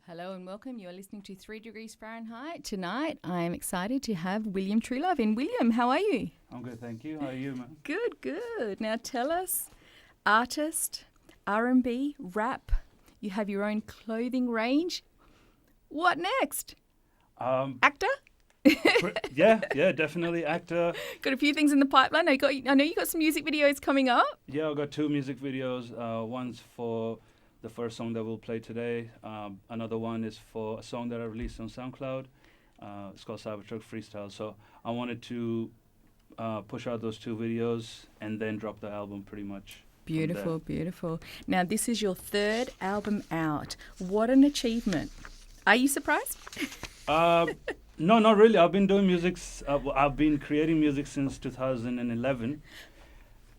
Hello and welcome. You are listening to 3 Degrees Fahrenheit. Tonight, I am excited to have William Truelove in. William, how are you? I'm good, thank you. How are you, man? Good. Now tell us, artist, R&B, rap, you have your own clothing range. What next? Actor? Yeah, definitely actor. Got a few things in the pipeline. I know you got some music videos coming up. Yeah, I got 2 music videos. One's for the first song that we'll play today. Another one is for a song that I released on SoundCloud. It's called Cybertruck Freestyle. So I wanted to push out those 2 videos and then drop the album pretty much. Beautiful. Now, this is your 3rd album out. What an achievement. Are you surprised? No, not really. I've been doing music. I've been creating music since 2011,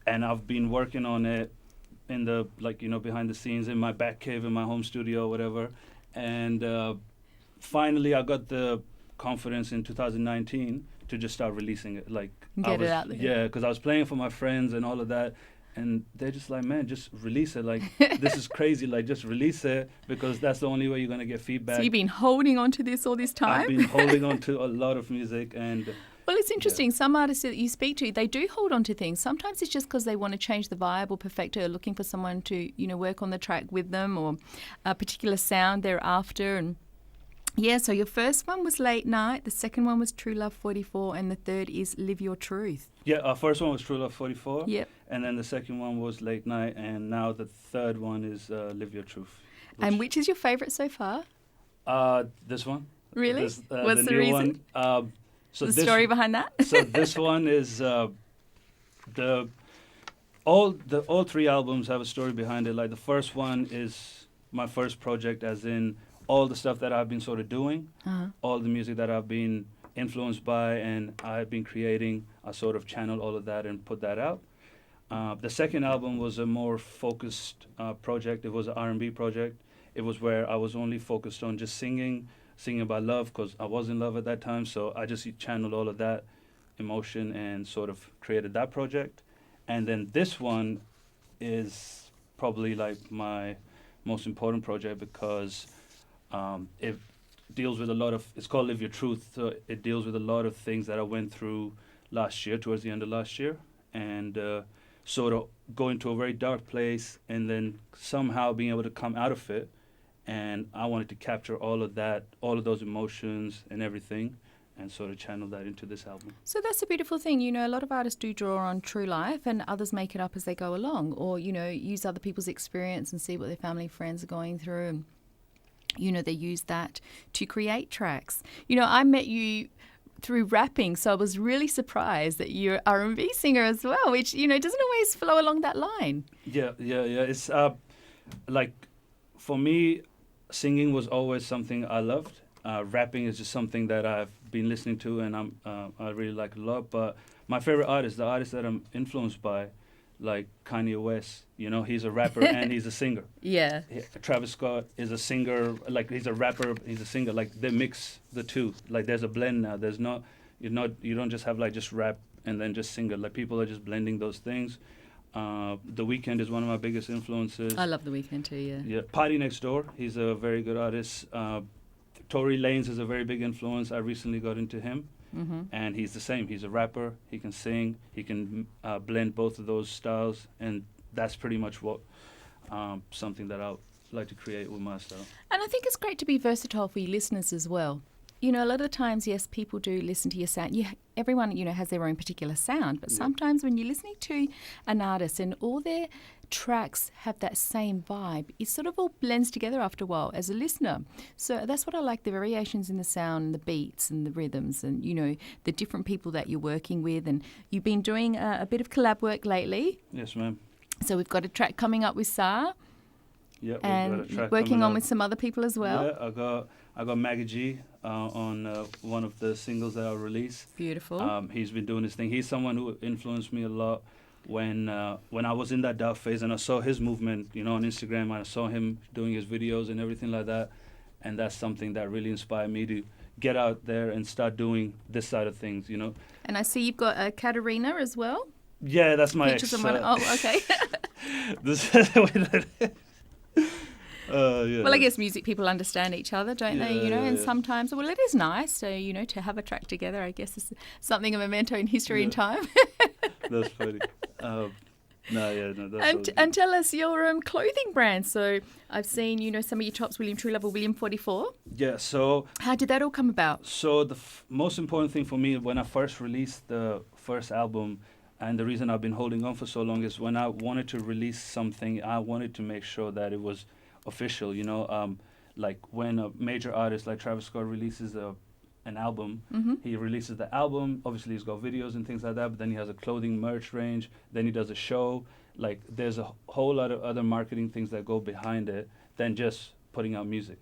and I've been working on it in the behind the scenes in my back cave in my home studio, whatever. And finally, I got the confidence in 2019 to just start releasing it. Get it out there. Yeah, because I was playing for my friends and all of that. And they're just like, man, just release it. This is crazy. Just release it because that's the only way you're going to get feedback. So you've been holding on to this all this time? I've been holding on to a lot of music. And well, it's interesting. Yeah. Some artists that you speak to, they do hold on to things. Sometimes it's just because they want to change the vibe or perfect it, or looking for someone to, work on the track with them, or a particular sound they're after. And yeah, so your first one was Late Night, the second one was Truelove 44, and the third is Live Your Truth. Yeah, our first one was Truelove 44. Yep. And then the second one was Late Night, and now the third one is Live Your Truth. And which is your favourite so far? This one. Really? What's the reason? So the story behind that? So this one is all 3 albums have a story behind it. Like the first one is my first project, as in all the stuff that I've been sort of doing, all the music that I've been influenced by and I've been creating. I sort of channeled all of that and put that out. The second album was a more focused project. It was an R&B project. It was where I was only focused on just singing about love, because I was in love at that time. So I just channeled all of that emotion and sort of created that project. And then this one is probably like my most important project, because it deals with a lot of, it's called Live Your Truth. So it deals with a lot of things that I went through last year, towards the end of last year, and sort of going to a very dark place and then somehow being able to come out of it. And I wanted to capture all of that, all of those emotions and everything, and sort of channel that into this album. So that's a beautiful thing. A lot of artists do draw on true life, and others make it up as they go along, or, use other people's experience and see what their family, friends are going through. And, they use that to create tracks. I met you through rapping, so I was really surprised that you're an R&B singer as well, which, doesn't always flow along that line. Yeah. It's for me, singing was always something I loved. Rapping is just something that I've been listening to and I really like a lot. But my favorite artist, the artist that I'm influenced by, like Kanye West, he's a rapper and he's a singer. Yeah. Travis Scott is a singer, he's a rapper, he's a singer. They mix the two. There's a blend now. There's not, you don't just have just rap and then just singer. People are just blending those things. The Weeknd is one of my biggest influences. I love The Weeknd too, yeah. Yeah. Party Next Door, he's a very good artist. Tory Lanez is a very big influence. I recently got into him. Mm-hmm. And he's the same. He's a rapper. He can sing. He can blend both of those styles, and that's pretty much what something that I like to create with my style. And I think it's great to be versatile for your listeners as well. A lot of the times, yes, people do listen to your sound. Everyone, has their own particular sound, but sometimes when you're listening to an artist and all their tracks have that same vibe, it sort of all blends together after a while as a listener. So that's what I like, the variations in the sound, the beats and the rhythms, and, the different people that you're working with. And you've been doing a bit of collab work lately. Yes, ma'am. So we've got a track coming up with Saar. Yeah, and working on with some other people as well. Yeah, I got Maggie G on one of the singles that I released. Beautiful. He's been doing his thing. He's someone who influenced me a lot when I was in that dark phase, and I saw his movement, on Instagram, and I saw him doing his videos and everything like that, and that's something that really inspired me to get out there and start doing this side of things, And I see you've got a Katarina as well. Yeah, that's my ex. Oh, okay. Yeah. Well, I guess music people understand each other, don't they? You know, and sometimes, well, it is nice. So, you know, to have a track together, I guess is something of a memento in history and time. That's funny. That's and tell us your clothing brand. So I've seen, you know, some of your tops, William Truelove or William 44. Yeah, so... How did that all come about? So the most important thing for me when I first released the first album, and the reason I've been holding on for so long, is when I wanted to release something, I wanted to make sure that it was official, you know. Like when a major artist like Travis Scott releases an album, he releases the album, obviously he's got videos and things like that, but then he has a clothing merch range, then he does a show. Like there's a whole lot of other marketing things that go behind it than just putting out music.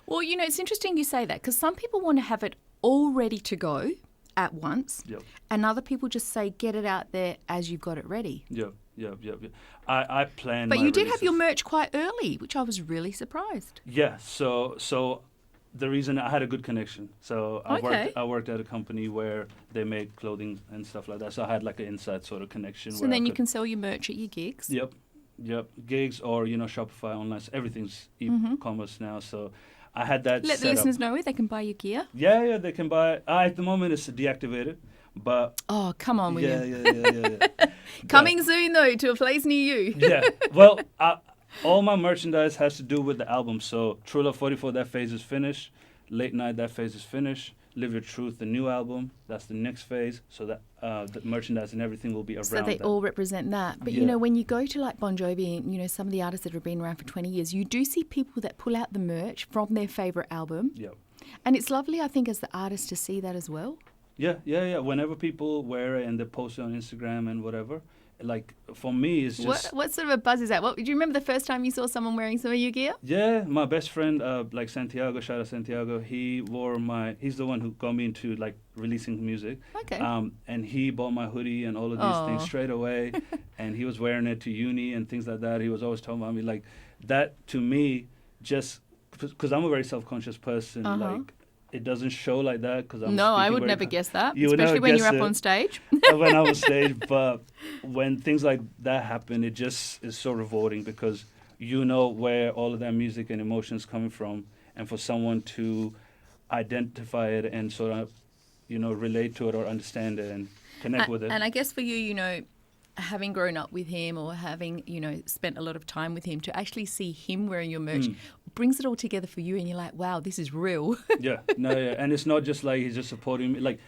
Well, you know, it's interesting you say that, because some people want to have it all ready to go at once, and other people just say get it out there as you've got it ready. I plan. But my you did releases. have your merch quite early, which I was really surprised. Yeah, so the reason I had a good connection. So I worked at a company where they make clothing and stuff like that. So I had like an inside sort of connection. So then you can sell your merch at your gigs. Yep. Gigs or, you know, Shopify online. So everything's e-commerce now. So I had that. Let the listeners know where they can buy your gear. Yeah, they can buy. At the moment it's deactivated, but. Oh, come on, William. Yeah. Coming soon though to a place near you. Yeah. Well, all my merchandise has to do with the album. So Truelove 44, that phase is finished. Late Night, that phase is finished. Live Your Truth, the new album, that's the next phase. So that the merchandise and everything will be around. So they all represent that. But, you know, when you go to like Bon Jovi and, you know, some of the artists that have been around for 20 years, you do see people that pull out the merch from their favourite album. Yeah. And it's lovely, I think, as the artist to see that as well. Yeah. Whenever people wear it and they post it on Instagram and whatever, like for me it's just... What sort of a buzz is that? Do you remember the first time you saw someone wearing some of your gear? Yeah, my best friend, like Santiago, shout out Santiago, he's the one who got me into like releasing music. Okay. And he bought my hoodie and all of these things straight away. And he was wearing it to uni and things like that. He was always talking about me like that. To me, just because I'm a very self-conscious person, like it doesn't show like that because I'm. No, I would never guess that, especially when you're up on stage. When I'm on stage, but when things like that happen, it just is so rewarding because you know where all of that music and emotions coming from, and for someone to identify it and sort of, you know, relate to it or understand it and connect with it. And I guess for you, you know, having grown up with him or having, you know, spent a lot of time with him, to actually see him wearing your merch brings it all together for you, and you're like, wow, this is real. And it's not just like he's just supporting me. Like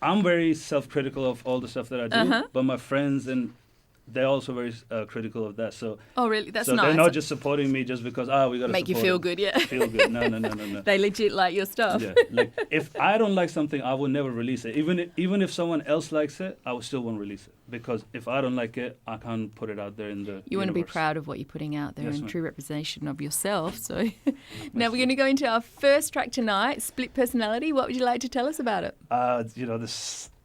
I'm very self-critical of all the stuff that I do, but my friends and they're also very critical of that. So really, that's so nice. They're not just supporting me just because we got to make you feel good. Feel good. No. They legit like your stuff. Yeah, like if I don't like something, I will never release it. Even if someone else likes it, I will still won't release it because if I don't like it, I can't put it out there in the. You want to be proud of what you're putting out there and true representation of yourself. So now we're going to go into our first track tonight, Split Personality. What would you like to tell us about it? You know,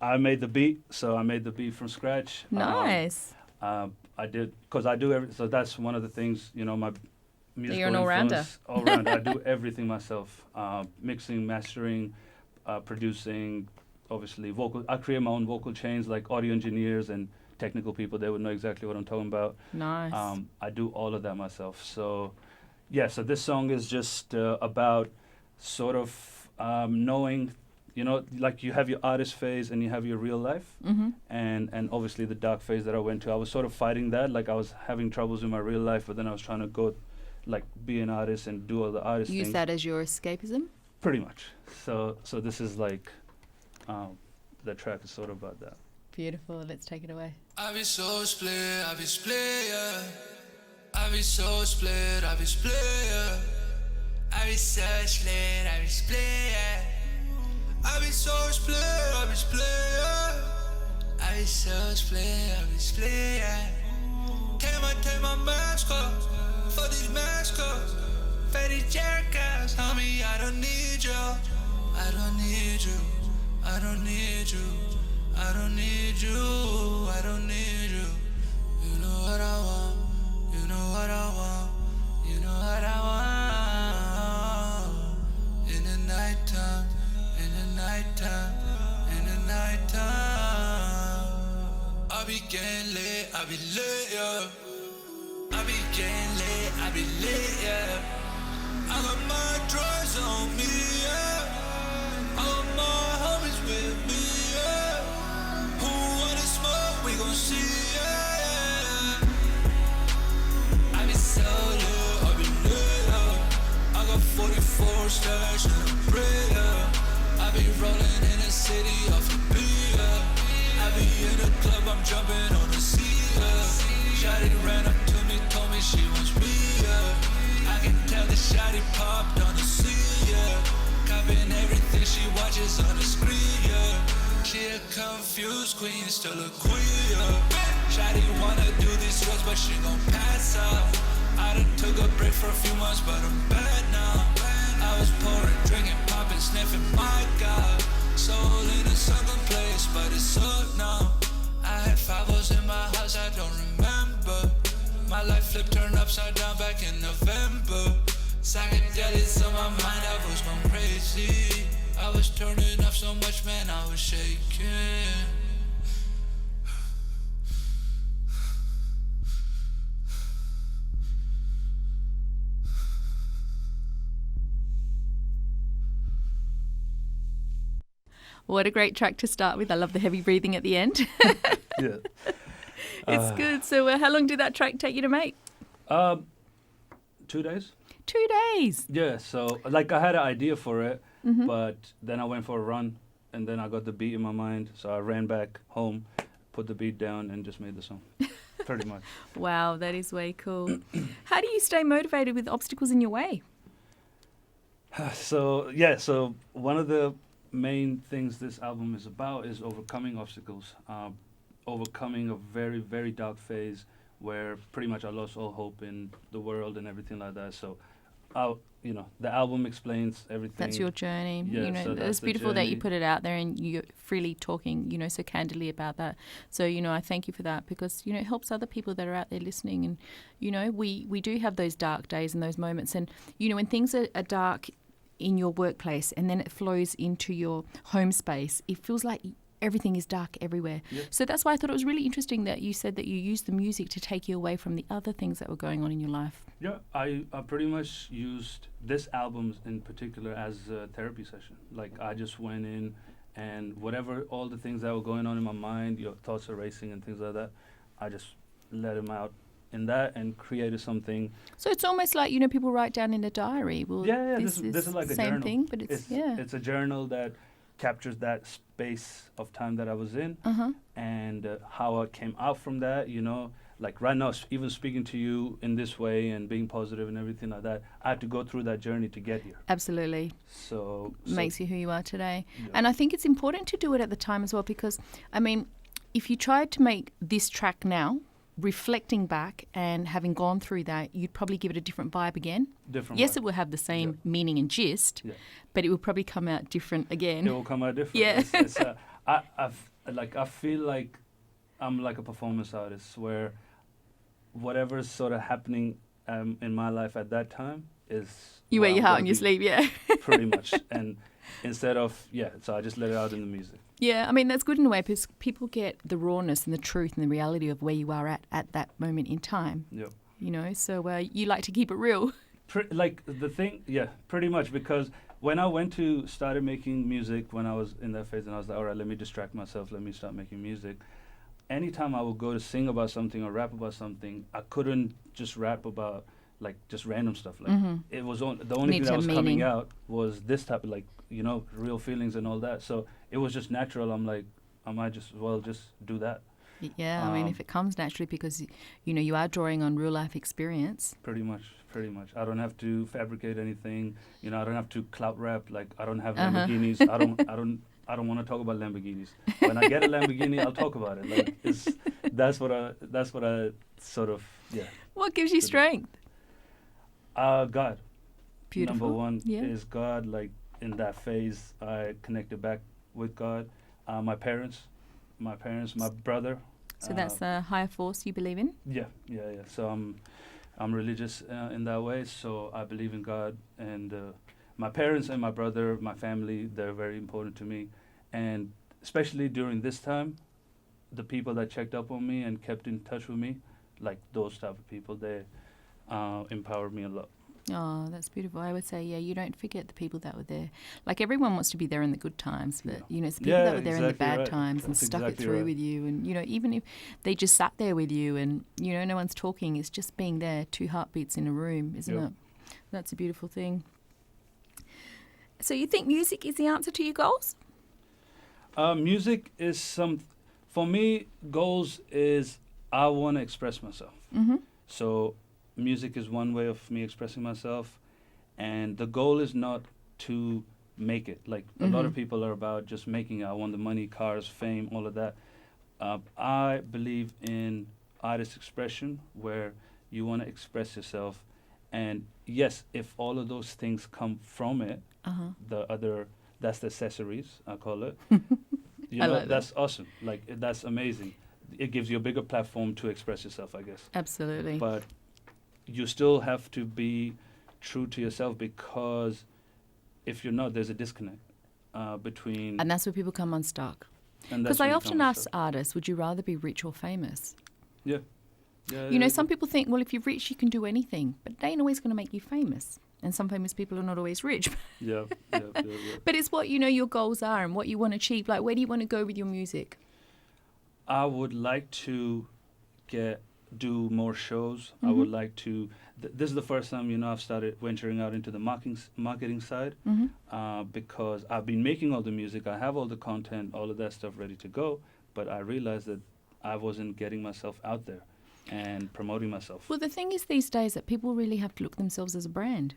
I made the beat, so I made the beat from scratch. Nice. I did because I do everything. So that's one of the things, you know, my musical You're an all-rounder. All-rounder. I do everything myself. Mixing, mastering, producing, obviously vocal. I create my own vocal chains, like audio engineers and technical people. They would know exactly what I'm talking about. Nice. I do all of that myself. So, so this song is just about sort of knowing. You know, like you have your artist phase and you have your real life, and obviously the dark phase that I went to. I was sort of fighting that. Like I was having troubles in my real life, but then I was trying to go, like, be an artist and do all the artist things. Use that as your escapism? Pretty much. So this is like, the track is sort of about that. Beautiful. Let's take it away. I be so split, I be split, yeah. I be so split, I be split, yeah. I be so split, I be split, yeah. I be so split, I be split, yeah. I be so split, I be split, yeah. Can I take my mask off for these mascots? For these jackass, homie, I don't need you. I don't need you. I don't need you. I don't need you. I don't need you. You know what I want. You know what I want. You know what I want. In the nighttime. In the nighttime. In the nighttime. I be getting lit. I be lit, yeah. I be getting lit. I be lit. city off a beer. I be in the club, I'm jumping on the sea. Shawty ran up to me, told me she wants me. I can tell the shawty popped on the sea. Copying everything she watches on the screen. She a confused queen, still a queen. Shawty wanna do these drugs, but she gon' pass out. I done took a break for a few months, but I'm bad now. I was pouring, drinking, popping, sniffing, my God. Soul in a sunken place, but it's up now. I had 5 in my house, I don't remember. My life flipped, turned upside down back in November. Psychedelics on my mind, I was going crazy. I was turning up so much, man, I was shaking. What a great track to start with. I love the heavy breathing at the end. Yeah. It's good. So how long did that track take you to make? 2 days. 2 days. Yeah, so like I had an idea for it, but then I went for a run, and then I got the beat in my mind, so I ran back home, put the beat down, and just made the song, pretty much. Wow, that is way cool. How do you stay motivated with obstacles in your way? So one of the main things this album is about is overcoming obstacles, overcoming a very, very dark phase where pretty much I lost all hope in the world and everything like that. So, the album explains everything. That's your journey. Yeah, so it's beautiful that you put it out there and you're freely talking, so candidly about that. So, I thank you for that because, it helps other people that are out there listening. And, we do have those dark days and those moments. And, when things are dark in your workplace and then it flows into your home space, it feels like everything is dark everywhere. Yep. So that's why I thought it was really interesting that you said that you used the music to take you away from the other things that were going on in your life. Yeah, I pretty much used this album in particular as a therapy session. Like I just went in and whatever, all the things that were going on in my mind, your thoughts are racing and things like that, I just let them out in that and created something. So it's almost like, people write down in a diary. Well, yeah, this is like a same journal. Thing, but it's a journal that captures that space of time that I was in and how I came out from that, like right now, even speaking to you in this way and being positive and everything like that, I had to go through that journey to get here. Absolutely. So makes you who you are today. Yeah. And I think it's important to do it at the time as well because, if you tried to make this track now, reflecting back and having gone through that, you'd probably give it a different vibe again. Yes, it will have the same meaning and gist, but it will probably come out different again. It will come out different. Yeah. I feel like I'm like a performance artist where whatever's sort of happening in my life at that time is... You wear your heart on your sleeve, yeah. Pretty much. And instead of, so I just let it out in the music. Yeah, that's good in a way because people get the rawness and the truth and the reality of where you are at that moment in time. Yep. So you like to keep it real. Pretty much, because when I started making music when I was in that phase and I was like, all right, let me distract myself, let me start making music. Anytime I would go to sing about something or rap about something, I couldn't just rap about like just random stuff. Like it was the only thing that was coming out was this type of real feelings and all that. So it was just natural. I'm like, I might just do that. Yeah, if it comes naturally because, you are drawing on real life experience. Pretty much. I don't have to fabricate anything. I don't have to clout rap. Like I don't have Lamborghinis. I don't want to talk about Lamborghinis. When I get a Lamborghini, I'll talk about it. Like that's what I sort of What gives you strength? God. Beautiful. Number one is God. Like in that phase, I connected back with God. My parents, my brother. So that's the higher force you believe in? Yeah. So I'm religious in that way. So I believe in God, and my parents and my brother, my family, they're very important to me. And especially during this time, the people that checked up on me and kept in touch with me, like those type of people, they empowered me a lot. Oh, that's beautiful. I would say, you don't forget the people that were there. Like everyone wants to be there in the good times, but, it's the people that were there in the bad times and stuck it through with you. And, even if they just sat there with you and, no one's talking, it's just being there, 2 heartbeats in a room, isn't it? That's a beautiful thing. So you think music is the answer to your goals? Music is for me, goals is I want to express myself. Mm-hmm. So music is one way of me expressing myself. And the goal is not to make it. Like a lot of people are about just making it. I want the money, cars, fame, all of that. I believe in artist expression where you want to express yourself. And yes, if all of those things come from it, that's the accessories, I call it. I like that's awesome. Like that's amazing. It gives you a bigger platform to express yourself, I guess. Absolutely. But you still have to be true to yourself, because if you're not, there's a disconnect between. And that's where people come unstuck. And Because that's when I you often come ask unstuck. artists, would you rather be rich or famous? Yeah. Yeah. You know, some people think, well, if you're rich, you can do anything, but it ain't always going to make you famous. And some famous people are not always rich. Yeah. But it's what, you know, your goals are and what you want to achieve. Like, where do you want to go with your music? I would like to do more shows. I would like to. This is the first time, you know, I've started venturing out into the marketing side, because I've been making all the music. I have all the content, all of that stuff ready to go, but I realized that I wasn't getting myself out there and promoting myself. Well, the thing is these days that people really have to look at themselves as a brand.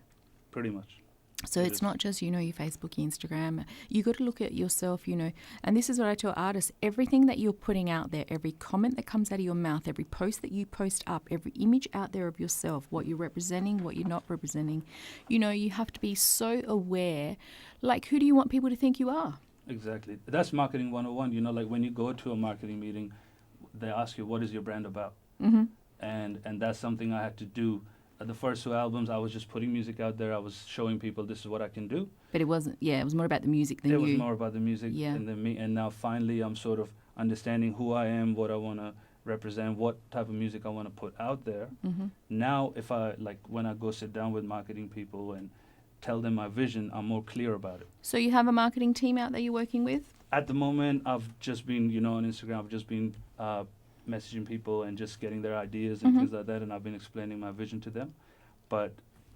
Pretty much. So It it's is. not just, you know, your Facebook, your Instagram. You got to look at yourself, you know. And this is what I tell artists. Everything that you're putting out there, every comment that comes out of your mouth, every post that you post up, every image out there of yourself, what you're representing, what you're not representing, you know, you have to be so aware. Like, who do you want people to think you are? Exactly. That's marketing 101. You know, like when you go to a marketing meeting, they ask you, what is your brand about? Mm-hmm. And that's something I had to do. The first 2 albums, I was just putting music out there. I was showing people this is what I can do. But it wasn't, it was more about the music than you. It was more about the music Yeah. than me. And now finally I'm sort of understanding who I am, what I want to represent, what type of music I want to put out there. Mm-hmm. Now, if I, like, when I go sit down with marketing people and tell them my vision, I'm more clear about it. So you have a marketing team out there you're working with? At the moment, I've just been, you know, on Instagram, I've just been messaging people and just getting their ideas and things like that, and I've been explaining my vision to them. But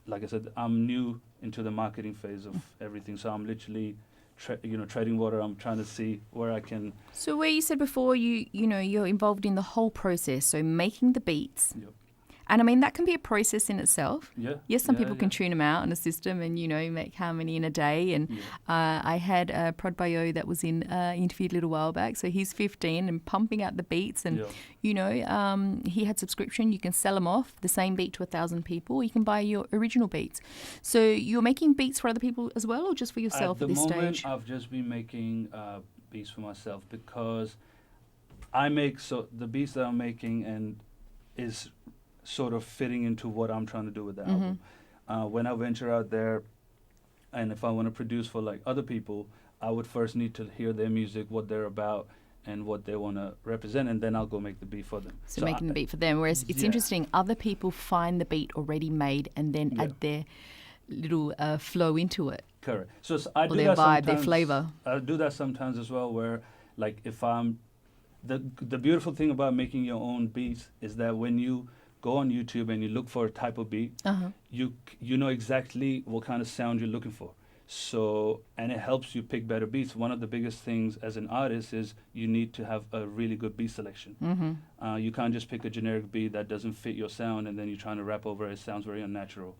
like I said, I'm new into the marketing phase of everything, so I'm literally, treading water. I'm trying to see where I can. So where you said before, you're involved in the whole process, so making the beats. Yep. And I mean, that can be a process in itself. Yeah. Yes, some yeah, people can yeah. tune them out in a system and, you know, make harmony in a day. And I had Prod Bayo that was interviewed a little while back. So he's 15 and pumping out the beats. And, you know, he had subscription. You can sell them off, the same beat to 1,000 people. You can buy your original beats. So you're making beats for other people as well, or just for yourself at this stage? At the moment, I've just been making beats for myself, because the beats that I'm making and is sort of fitting into what I'm trying to do with the album. When I venture out there, and if I want to produce for like other people, I would first need to hear their music, what they're about, and what they want to represent, and then I'll go make the beat for them. So making the beat for them. Whereas it's interesting, other people find the beat already made and then add their little flow into it. Correct. So I Or do their that vibe, their sometimes. flavour. I do that sometimes as well, where like if I'm the beautiful thing about making your own beats is that when you go on YouTube and you look for a type of beat, you know exactly what kind of sound you're looking for. So, and it helps you pick better beats. One of the biggest things as an artist is you need to have a really good beat selection. You can't just pick a generic beat that doesn't fit your sound and then you're trying to rap over it. It sounds very unnatural.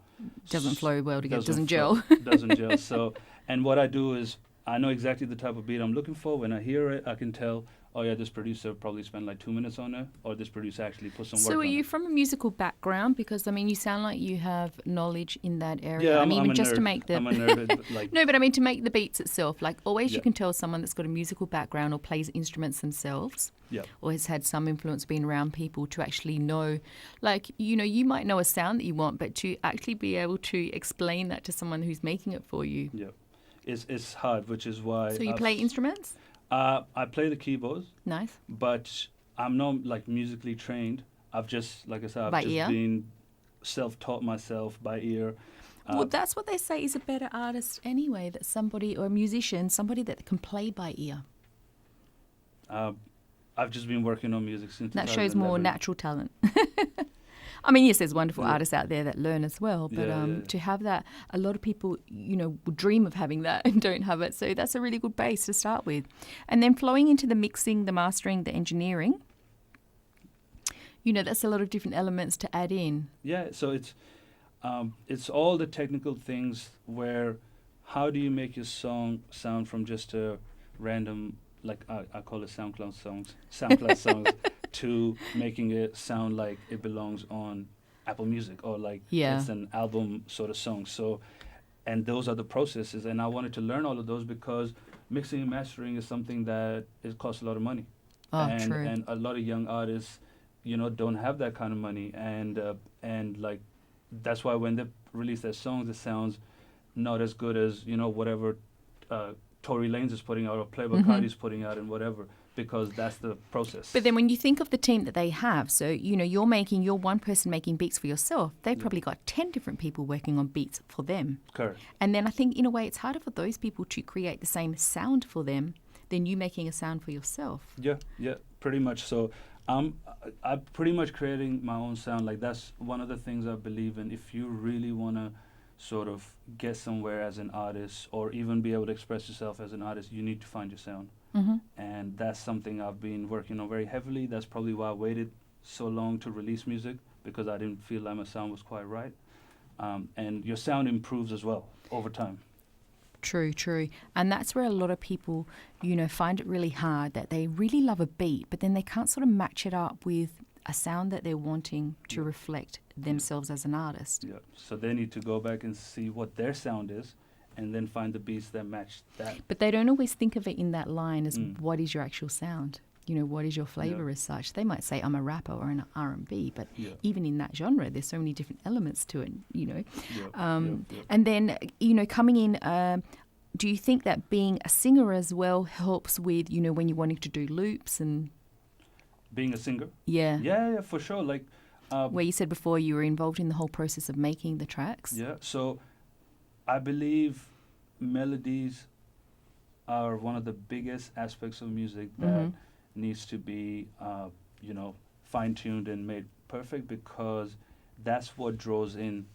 Doesn't flow well together, doesn't flow, gel. doesn't gel. So, and what I do is I know exactly the type of beat I'm looking for. When I hear it, I can tell, oh yeah, this producer probably spent like 2 minutes on it, or this producer actually put some work on it. So are you from a musical background? Because, I mean, you sound like you have knowledge in that area. Yeah, I mean, I'm a just nerd. to make the... I'm a nerd, but like... No, but I mean, to make the beats itself. Like, always you Yeah. can tell someone that's got a musical background or plays instruments themselves. Yeah. Or has had some influence being around people to actually know, like, you know, you might know a sound that you want, but to actually be able to explain that to someone who's making it for you. Yeah. It's hard, which is why... So you play instruments? I play the keyboards, Nice. but I'm not like musically trained. I've just, like I said, By I've just ear? been self-taught myself by ear. Well, that's what they say is a better artist anyway, that somebody, or a musician, somebody that can play by ear. I've just been working on music since That shows more 2011. natural talent. I mean, yes, there's wonderful Yeah. artists out there that learn as well, but Yeah. to have that, a lot of people, would dream of having that and don't have it. So that's a really good base to start with. And then flowing into the mixing, the mastering, the engineering, that's a lot of different elements to add in. Yeah, so it's all the technical things where how do you make your song sound from just a random, like I call it SoundCloud songs, to making it sound like it belongs on Apple Music or like it's an album sort of song. So, and those are the processes, and I wanted to learn all of those because mixing and mastering is something that it costs a lot of money. True. And a lot of young artists, don't have that kind of money, and like that's why when they release their songs, it sounds not as good as whatever Tory Lanez is putting out or Playboi Carti's putting out and whatever, because that's the process. But then when you think of the team that they have, so you're one person making beats for yourself. They've probably got 10 different people working on beats for them. Correct. And then I think in a way it's harder for those people to create the same sound for them than you making a sound for yourself. Yeah, pretty much. So I'm pretty much creating my own sound. Like that's one of the things I believe in. If you really want to sort of get somewhere as an artist or even be able to express yourself as an artist, you need to find your sound. And that's something I've been working on very heavily. That's probably why I waited so long to release music, because I didn't feel like my sound was quite right. And your sound improves as well over time. True. And that's where a lot of people, find it really hard that they really love a beat, but then they can't sort of match it up with a sound that they're wanting to reflect themselves as an artist. Yeah. So they need to go back and see what their sound is and then find the beats that match that. But they don't always think of it in that line as what is your actual sound? What is your flavor as such? They might say, I'm a rapper or an R&B, but even in that genre, there's so many different elements to it, And then, coming in, do you think that being a singer as well helps with, when you're wanting to do loops and... Being a singer? Yeah. Yeah, for sure. Like, where you said before you were involved in the whole process of making the tracks. Yeah, so I believe melodies are one of the biggest aspects of music that needs to be, fine-tuned and made perfect, because that's what draws in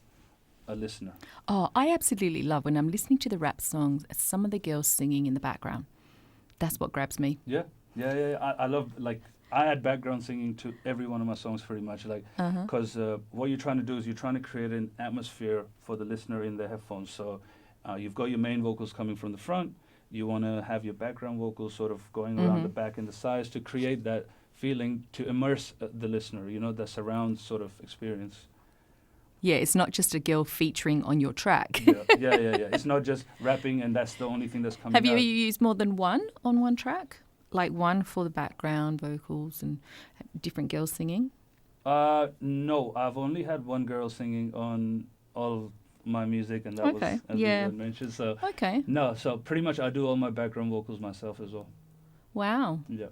a listener. Oh, I absolutely love when I'm listening to the rap songs, some of the girls singing in the background. That's what grabs me. Yeah. I love, like, I add background singing to every one of my songs pretty much, like, because what you're trying to do is you're trying to create an atmosphere for the listener in their headphones. So you've got your main vocals coming from the front. You want to have your background vocals sort of going around the back and the sides to create that feeling, to immerse the listener, the surround sort of experience. Yeah, it's not just a girl featuring on your track. Yeah. It's not just rapping and that's the only thing that's coming out. Have you ever used more than one on one track? Like one for the background vocals and different girls singing? No, I've only had one girl singing on all my music, and that was, as you had mentioned. So no, so pretty much I do all my background vocals myself as well. Wow. Yeah.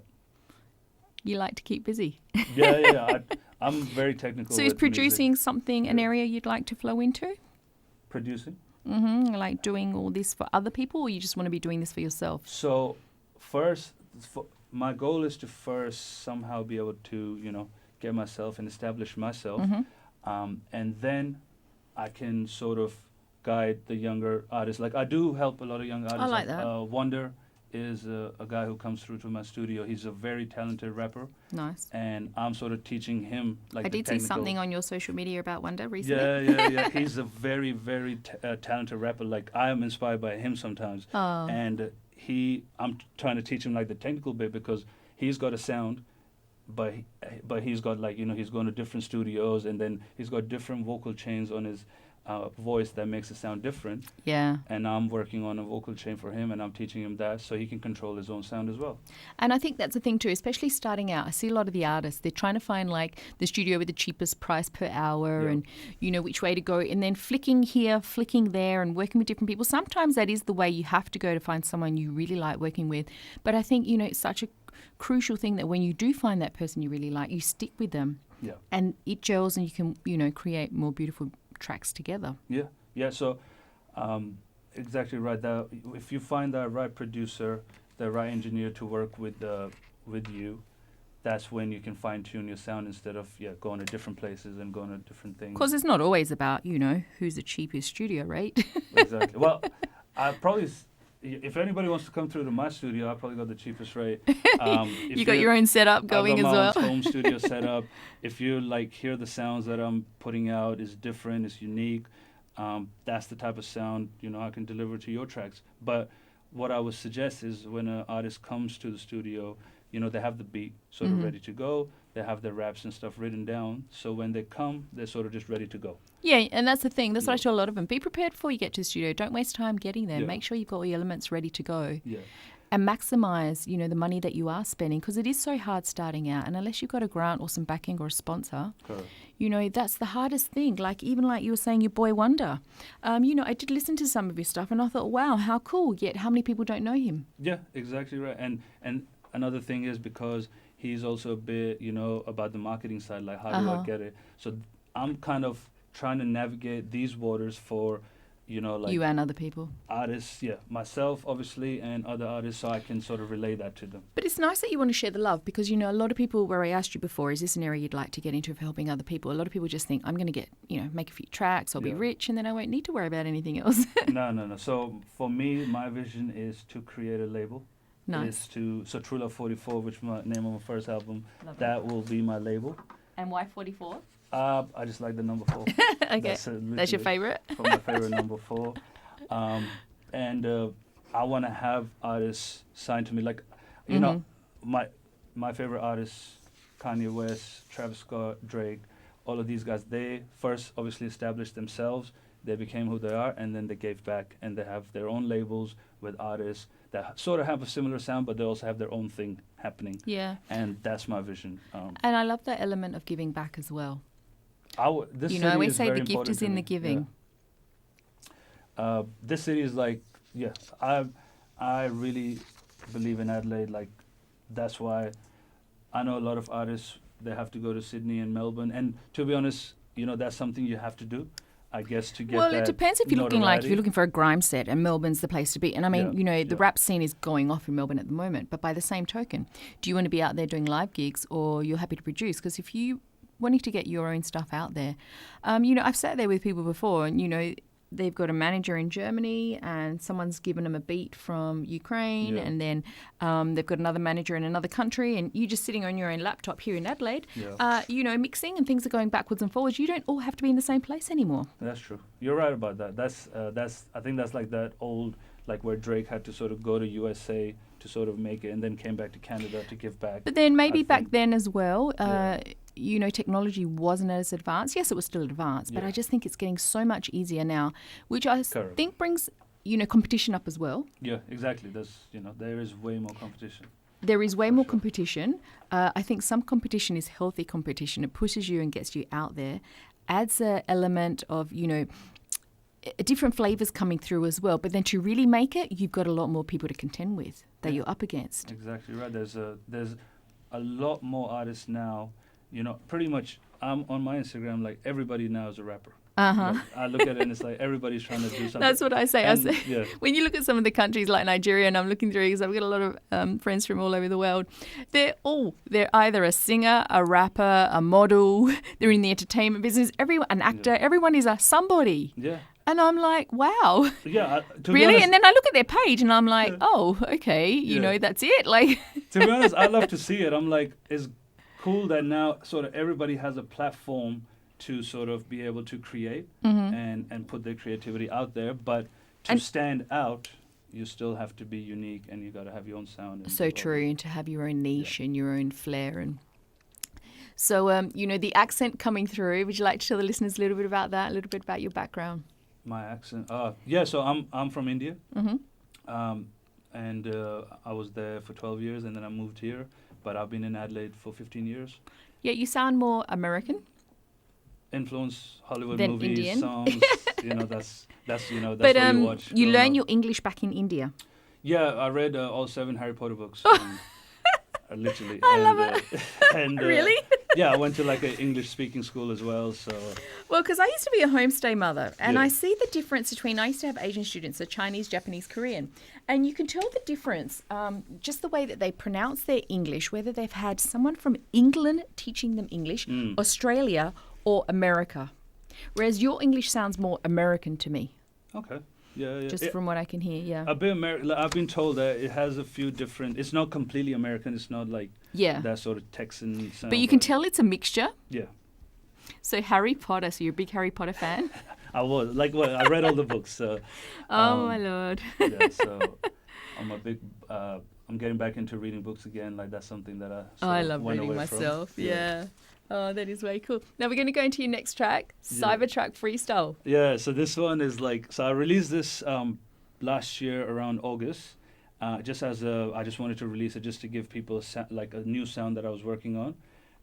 You like to keep busy. Yeah. I'm very technical. So is producing something, an area you'd like to flow into? Producing? Like doing all this for other people, or you just want to be doing this for yourself? So first, my goal is to first somehow be able to, get myself and establish myself. And then I can sort of guide the younger artists. Like I do help a lot of young artists. I like that. Wonder is a guy who comes through to my studio. He's a very talented rapper. Nice. And I'm sort of teaching him like I did see something on your social media about Wonder recently. Yeah. He's a very, very talented rapper. Like I am inspired by him sometimes. Oh. And I'm trying to teach him like the technical bit, because he's got a sound, but he's got like, he's going to different studios, and then he's got different vocal chains on his voice that makes it sound different. Yeah. And I'm working on a vocal chain for him, and I'm teaching him that so he can control his own sound as well. And I think that's the thing too, especially starting out. I see a lot of the artists, they're trying to find like the studio with the cheapest price per hour and, which way to go. And then flicking here, flicking there and working with different people. Sometimes that is the way you have to go to find someone you really like working with. But I think, it's such a crucial thing that when you do find that person you really like, you stick with them. Yeah. And it gels and you can, create more beautiful tracks together. Yeah. So exactly right. If you find that right producer, the right engineer to work with you, that's when you can fine tune your sound instead of going to different places and going to different things. Because it's not always about, who's the cheapest studio rate. Exactly. Well, I probably, if anybody wants to come through to my studio, I probably got the cheapest rate. You got your own setup going as well. I got my own home studio setup. If you hear the sounds that I'm putting out is different, it's unique, that's the type of sound I can deliver to your tracks. But what I would suggest is when an artist comes to the studio, they have the beat sort of ready to go. They have their raps and stuff written down. So when they come, they're sort of just ready to go. Yeah, and that's the thing. That's what I tell a lot of them. Be prepared before you get to the studio. Don't waste time getting there. Yeah. Make sure you've got all your elements ready to go. Yeah. And maximise, the money that you are spending, because it is so hard starting out. And unless you've got a grant or some backing or a sponsor, Correct. That's the hardest thing. Even like you were saying, your boy Wonder. I did listen to some of his stuff and I thought, wow, how cool. Yet how many people don't know him? Yeah, exactly right. And another thing is because he's also a bit, about the marketing side, like how do I get it? So I'm kind of trying to navigate these waters for, you and other people. Artists, myself obviously, and other artists, so I can sort of relay that to them. But it's nice that you want to share the love because, a lot of people, where I asked you before, is this an area you'd like to get into for helping other people? A lot of people just think, I'm going to get, make a few tracks, I'll be rich, and then I won't need to worry about anything else. No. So for me, my vision is to create a label. Nice. So Truelove 44, which is my name of my first album, Love that will be my label. And why 44? I just like the number 4. Okay, that's your favourite? For my favourite number 4. And I want to have artists signed to me. Like, my favourite artists, Kanye West, Travis Scott, Drake, all of these guys, they first obviously established themselves. They became who they are, and then they gave back, and they have their own labels with artists that sort of have a similar sound, but they also have their own thing happening. Yeah. And that's my vision. And I love that element of giving back as well. This I city always is say very the gift important is to in me. the giving. Yeah. This city is I really believe in Adelaide. That's why I know a lot of artists, they have to go to Sydney and Melbourne. And to be honest, that's something you have to do, I guess, to get Well, that it depends if you're notoriety. if you're looking for a grime set, and Melbourne's the place to be. And I mean, the rap scene is going off in Melbourne at the moment. But by the same token, do you want to be out there doing live gigs, or you're happy to produce? Because if you wanting to get your own stuff out there, I've sat there with people before, and they've got a manager in Germany, and someone's given them a beat from Ukraine, and then they've got another manager in another country, and you're just sitting on your own laptop here in Adelaide, mixing, and things are going backwards and forwards. You don't all have to be in the same place anymore. That's true. You're right about that. That's I think that's like that old, where Drake had to sort of go to USA to sort of make it, and then came back to Canada to give back. But then maybe back then as well, technology wasn't as advanced. Yes, it was still advanced, but I just think it's getting so much easier now, which I think brings, competition up as well. Yeah, exactly. There is way more competition. There is way more competition. I think some competition is healthy competition. It pushes you and gets you out there, adds an element of, different flavours coming through as well. But then to really make it, you've got a lot more people to contend with that you're up against. Exactly right. There's a lot more artists now. Pretty much I'm on my Instagram, everybody now is a rapper. I look at it and it's everybody's trying to do something. That's what I say. When you look at some of the countries like Nigeria, and I'm looking through because I've got a lot of friends from all over the world, they're either a singer, a rapper, a model, they're in the entertainment business, an actor, everyone is a somebody. Yeah. And I'm like, wow. Yeah. Really? And then I look at their page and I'm like, oh, okay, that's it. To be honest, I love to see it. I'm like, it's cool that now sort of everybody has a platform to sort of be able to create and put their creativity out there. But to stand out, you still have to be unique, and you got to have your own sound. So true, and to have your own niche and your own flair. And so, the accent coming through, would you like to tell the listeners a little bit about that, a little bit about your background? My accent? So I'm from India. And I was there for 12 years, and then I moved here. But I've been in Adelaide for 15 years. Yeah, you sound more American. Influence Hollywood than movies, Indian. songs. that's what you watch. You learn your English back in India. Yeah, I read all 7 Harry Potter books. Literally. I love it. And, really? Yeah, I went to like an English speaking school as well. So Well, because I used to be a homestay mother, and Yeah. I see the difference between, I used to have Asian students, so Chinese, Japanese, Korean, and you can tell the difference, just the way that they pronounce their English, whether they've had someone from England teaching them English, Australia, or America. Whereas your English sounds more American to me, okay, yeah. just from what I can hear, yeah. I've been told that it has a few different. It's not completely American. It's not like Yeah. that sort of Texan sound. But you can tell it's a mixture. Yeah, So Harry Potter, so you're a big Harry Potter fan? I was like, well, I read all the books. So Oh, my Lord. yeah, so I'm a big. I'm getting back into reading books again. Like that's something that I. Oh, I sort of love went reading away from. myself. Yeah. Oh, that is way cool. Now we're going to go into your next track, Cybertruck Freestyle. Yeah, so this one is like, so I released this last year around August, I just wanted to release it just to give people like a new sound that I was working on.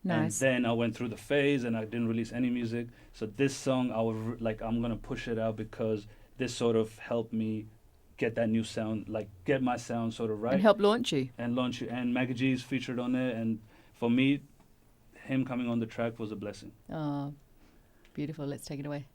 Nice. And then I went through the phase and I didn't release any music. So this song, I'm going to push it out because this sort of helped me get that new sound, like get my sound sort of right. And help launch you. And launch it. And Maggie G's featured on it. And for me, him coming on the track was a blessing. Oh, beautiful. Let's take it away.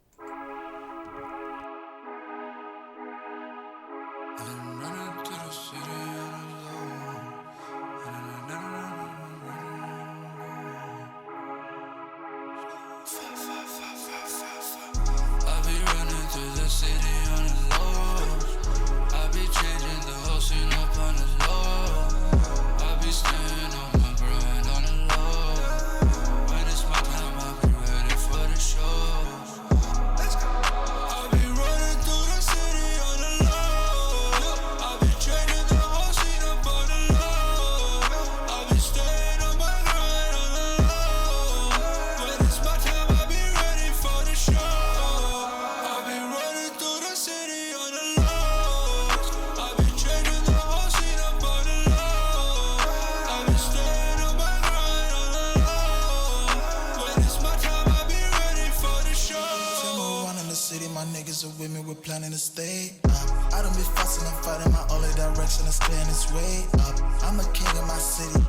Planning to stay up. I done been fussing and fighting my only direction is staying this way up. I'm the king of my city,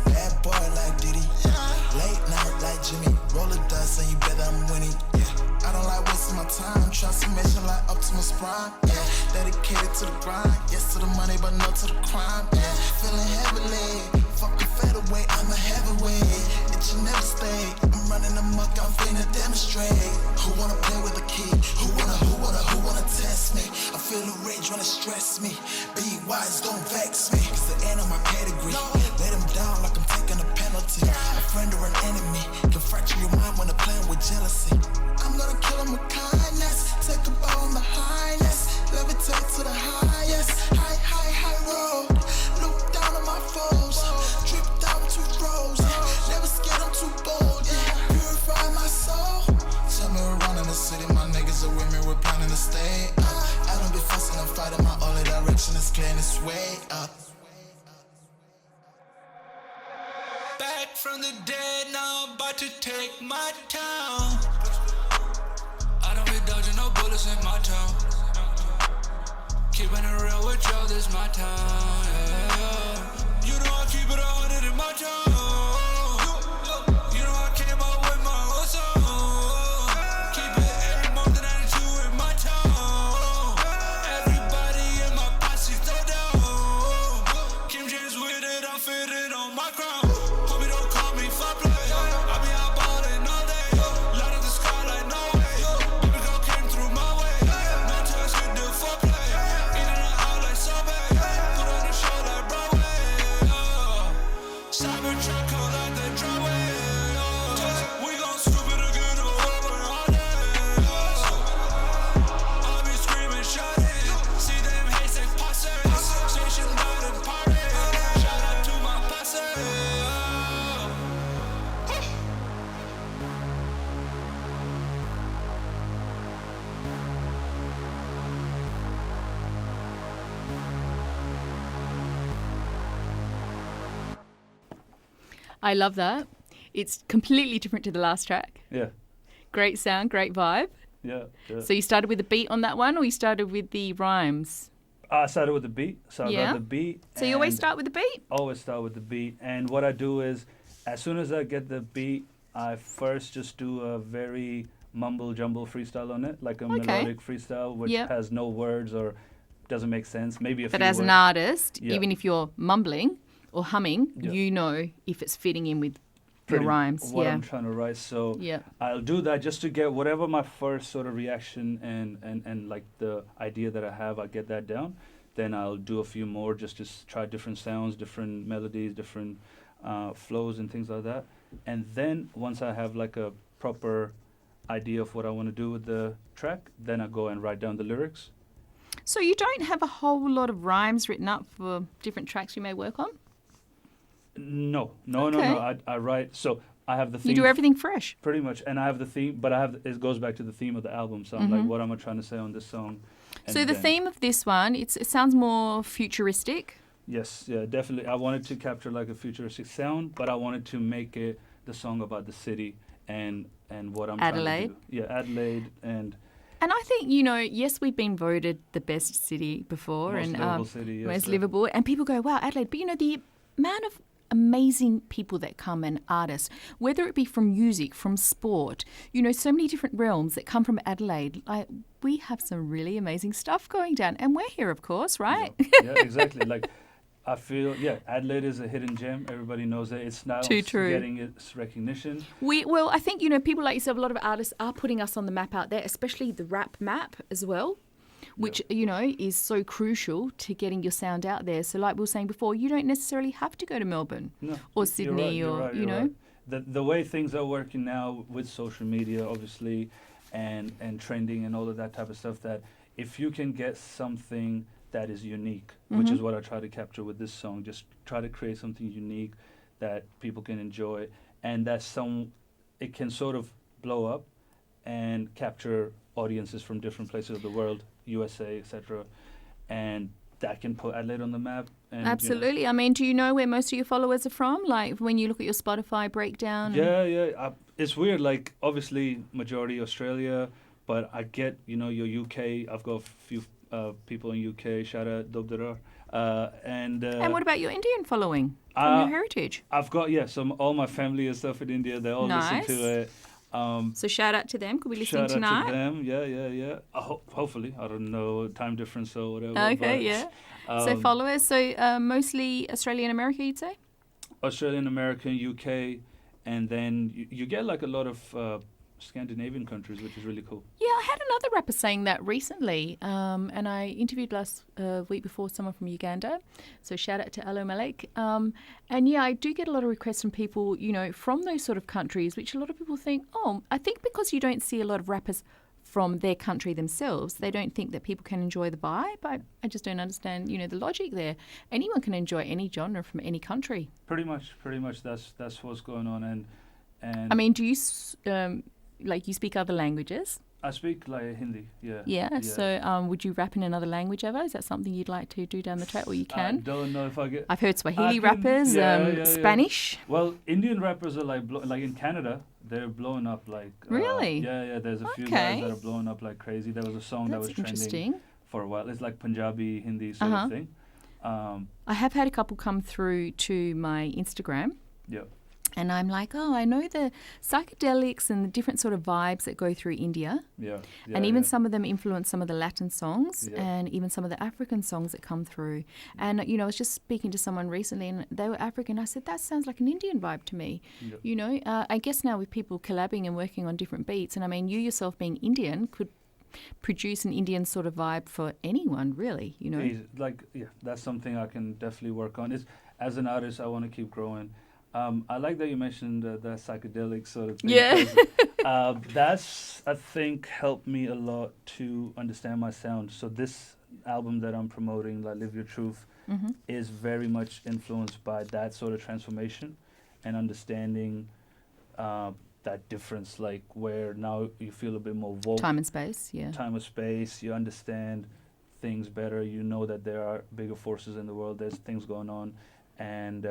bad boy like Diddy, late night like Jimmy, roll the dice and you bet that I'm winning. Yeah, I don't like wasting my time, transformation like Optimus Prime. Yeah, dedicated to the grind, yes to the money but no to the crime. Yeah, feeling heavily, fucking fed away, I'm a heavyweight. It should never stay. I'm running amok, I'm finna demonstrate. Who wanna play with the key? Who wanna test me? I feel the rage when it stress me. Be wise, don't vex me. It's the end of my pedigree. Lay them down like I'm taking a penalty. A friend or an enemy can fracture your mind when they're playing with jealousy. I'm gonna kill them with kindness. Take a bow on the highness. Levitate to the highest. High road. Look down on my foes. Drip down to throws. Never scared, I'm too bold. Yeah, purify my soul. Tell me around in the city, my niggas are with me, we're planning to stay up. I don't be fussing and fighting, my only direction is clearing this way up. Back from the dead, now I'm about to take my town. I don't be dodging no bullets in my town. Keeping it real with y'all, this my town, yeah. You know I keep it 100 in my town. You know I came up with my own song. Keep it every month and attitude in my town. Everybody in my posse throw down. Kim James with it, I'm fitted on my crown. Hope you don't call me for play. I be out ballin' all day. Light up the sky like no way. Baby girl came through my way. No touch, you do foreplay. In and out like Subway. Put on a show like Broadway. Cybertruck come like the driveway. We gon' stupid again over all day. I be screaming, shouting. See them hates and posses. Station out and party. Shout out to my posse. I love that. It's completely different to the last track. Yeah, Great sound, great vibe. yeah. So you started with the beat on that one, or you started with the rhymes? I started with the beat, so I Yeah. got the beat. So you always and start with the beat? Always start with the beat, and what I do is as soon as I get the beat, I first just do a very mumble jumble freestyle on it, like a melodic freestyle, which has no words or doesn't make sense. Maybe a few But as words. an artist, even if you're mumbling or humming, you know if it's fitting in with the rhymes. What I'm trying to write. So I'll do that just to get whatever my first sort of reaction and like the idea that I have, I get that down. Then I'll do a few more just to try different sounds, different melodies, different flows and things like that. And then once I have like a proper idea of what I want to do with the track, then I go and write down the lyrics. So you don't have a whole lot of rhymes written up for different tracks you may work on? No. I write. So I have the theme. You do everything fresh. Pretty much, and I have the theme, but it goes back to the theme of the album. So I'm like, what am I trying to say on this song? And so the theme of this one, it sounds more futuristic. Yes, yeah, definitely. I wanted to capture like a futuristic sound, but I wanted to make it the song about the city and what I'm Adelaide. trying to do. Yeah, Adelaide and I think, yes, we've been voted the best city before. Most livable city, yes. Most livable. And people go, wow, Adelaide. But, the amount of amazing people that come and artists, whether it be from music, from sport, so many different realms that come from Adelaide. Like, we have some really amazing stuff going down. And we're here, of course, right? Yeah, exactly. Like, I feel, Adelaide is a hidden gem. Everybody knows it. It's now getting its recognition. I think, people like yourself, a lot of artists are putting us on the map out there, especially the rap map as well, which, is so crucial to getting your sound out there. So like we were saying before, you don't necessarily have to go to Melbourne or Sydney Right. The way things are working now with social media, obviously, and trending and all of that type of stuff, that if you can get something that is unique, which is what I try to capture with this song. Just try to create something unique that people can enjoy, and it can sort of blow up and capture audiences from different places of the world, USA, etc., and that can put Adelaide on the map. And, absolutely. I mean, do you know where most of your followers are from? Like when you look at your Spotify breakdown? It's weird. Like obviously majority Australia, but I get your UK. I've got a few people in UK, shout out Dobdara. And what about your Indian following from your heritage? I've got, all my family and stuff in India, they all listen to it. So shout out to them. Could we listen tonight? Shout out to them, yeah. Hopefully, I don't know, time difference or whatever. Okay, so followers, so mostly Australian America, you'd say? Australian American, UK, and then you get like a lot of Scandinavian countries, which is really cool. Yeah, I had another rapper saying that recently, and I interviewed last week before someone from Uganda, so shout out to Alo Malek. And I do get a lot of requests from people, from those sort of countries, which a lot of people think, I think because you don't see a lot of rappers from their country themselves, they don't think that people can enjoy the vibe. I just don't understand, the logic there. Anyone can enjoy any genre from any country. Pretty much, that's what's going on. And I mean, do you... you speak other languages? I speak like Hindi, yeah. Yeah, so would you rap in another language ever? Is that something you'd like to do down the track, or you can? I don't know if I get... I've heard Swahili rappers, Spanish. Well, Indian rappers are like in Canada, they're blowing up like... Really? There's a few guys that are blowing up like crazy. There was a song that was trending for a while. It's like Punjabi, Hindi sort of thing. I have had a couple come through to my Instagram. Yeah. And I'm like, I know the psychedelics and the different sort of vibes that go through India. And even some of them influence some of the Latin songs and even some of the African songs that come through. And, I was just speaking to someone recently and they were African. I said, that sounds like an Indian vibe to me. I guess now with people collabing and working on different beats, and I mean, you yourself being Indian could produce an Indian sort of vibe for anyone, really, That's something I can definitely work on. As an artist, I want to keep growing. I like that you mentioned the psychedelic sort of thing. Yeah. That's, I think, helped me a lot to understand my sound. So this album that I'm promoting, like Live Your Truth, is very much influenced by that sort of transformation and understanding that difference, like where now you feel a bit more woke. Time and space, Time and space, you understand things better. You know that there are bigger forces in the world. There's things going on. And...